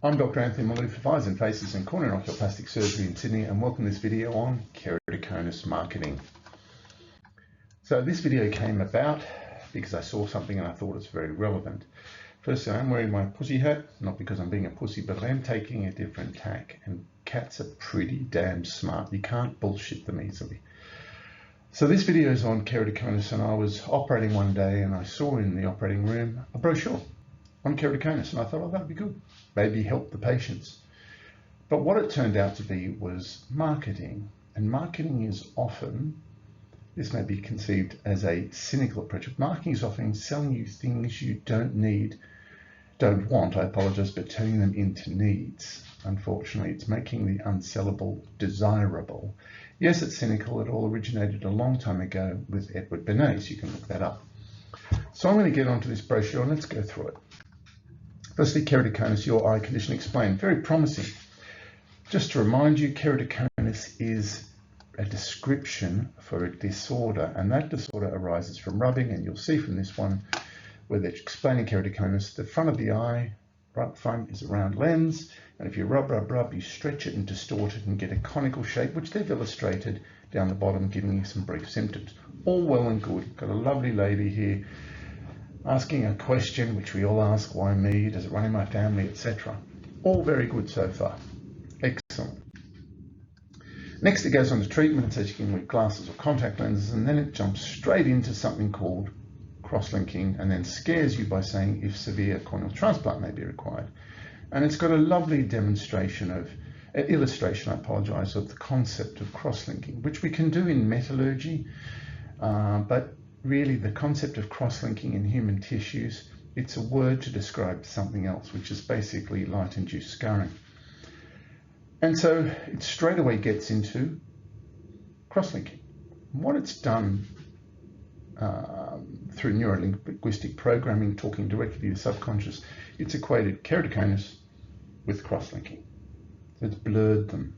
I'm Dr Anthony Maloof of Eyes and Faces and Corneal and Oculoplastic Surgery in Sydney, and welcome to this video on keratoconus marketing. So this video came about because I saw something and I thought it's very relevant. Firstly, I'm wearing my pussy hat, not because I'm being a pussy, but I am taking a different tack, and cats are pretty damn smart. You can't bullshit them easily. So this video is on keratoconus, and I was operating one day and I saw in the operating room a brochure on keratoconus, and I thought, oh, that'd be good, maybe help the patients. But what it turned out to be was marketing, and marketing is often, this may be conceived as a cynical approach, but marketing is often selling you things you don't want, I apologize, but turning them into needs. Unfortunately, it's making the unsellable desirable. Yes, it's cynical. It all originated a long time ago with Edward Bernays. You can look that up. So I'm going to get onto this brochure and let's go through it. Firstly, keratoconus, your eye condition explained. Very promising. Just to remind you, keratoconus is a description for a disorder, and that disorder arises from rubbing, and you'll see from this one where they're explaining keratoconus, the front of the eye, right front, is a round lens, and if you rub, you stretch it and distort it and get a conical shape, which they've illustrated down the bottom, giving you some brief symptoms. All well and good. Got a lovely lady here asking a question, which we all ask, why me, does it run in my family, etc. All very good so far. Excellent. Next it goes on to treatment. It says you can wear glasses or contact lenses, and then it jumps straight into something called cross-linking, and then scares you by saying if severe corneal transplant may be required. And it's got a lovely demonstration of, illustration, of the concept of cross-linking, which we can do in metallurgy, but really the concept of cross-linking in human tissues, it's a word to describe something else, which is basically light-induced scarring. And so it straight away gets into cross-linking. What it's done through neurolinguistic programming, talking directly to your subconscious, it's equated keratoconus with cross-linking. So it's blurred them.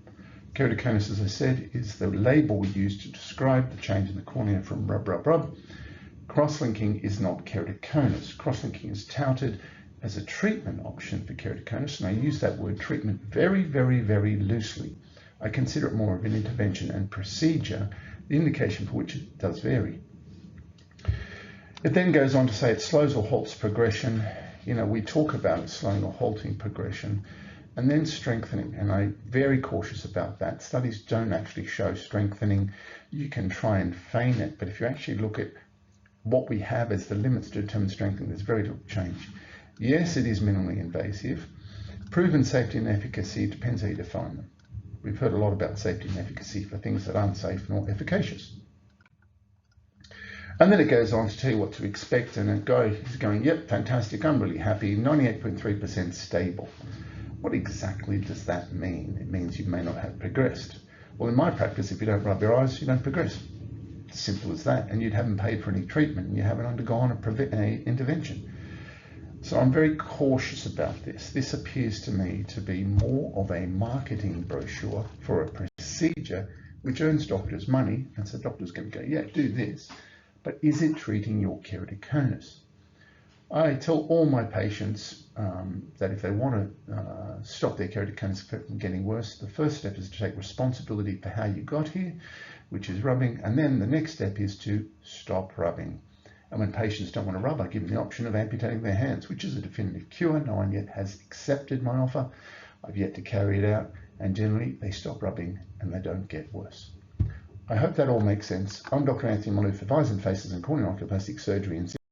Keratoconus, as I said, is the label we use to describe the change in the cornea from rub. Cross-linking is not keratoconus. Cross-linking is touted as a treatment option for keratoconus, and I use that word treatment very, very, very loosely. I consider it more of an intervention and procedure, the indication for which it does vary. It then goes on to say it slows or halts progression. You know, we talk about it slowing or halting progression, and then strengthening, and I'm very cautious about that. Studies don't actually show strengthening. You can try and feign it, but if you actually look at what we have as the limits to determine strengthening, there's very little change. Yes, it is minimally invasive. Proven safety and efficacy, it depends how you define them. We've heard a lot about safety and efficacy for things that aren't safe nor efficacious. And then it goes on to tell you what to expect, and a guy is going, yep, fantastic, I'm really happy, 98.3% stable. What exactly does that mean? It means you may not have progressed. Well, in my practice, if you don't rub your eyes, you don't progress. It's simple as that, and you haven't paid for any treatment, and you haven't undergone an intervention. So I'm very cautious about this. This appears to me to be more of a marketing brochure for a procedure which earns doctors money, and so doctors can go, yeah, do this. But is it treating your keratoconus? I tell all my patients that if they want to stop their keratoconus from getting worse, the first step is to take responsibility for how you got here, which is rubbing, and then the next step is to stop rubbing. And when patients don't want to rub, I give them the option of amputating their hands, which is a definitive cure. No one yet has accepted my offer. I've yet to carry it out, and generally they stop rubbing and they don't get worse. I hope that all makes sense. I'm Dr Anthony Maloof of Eyes and Faces and Corneal Oculoplastic Surgery in Sydney.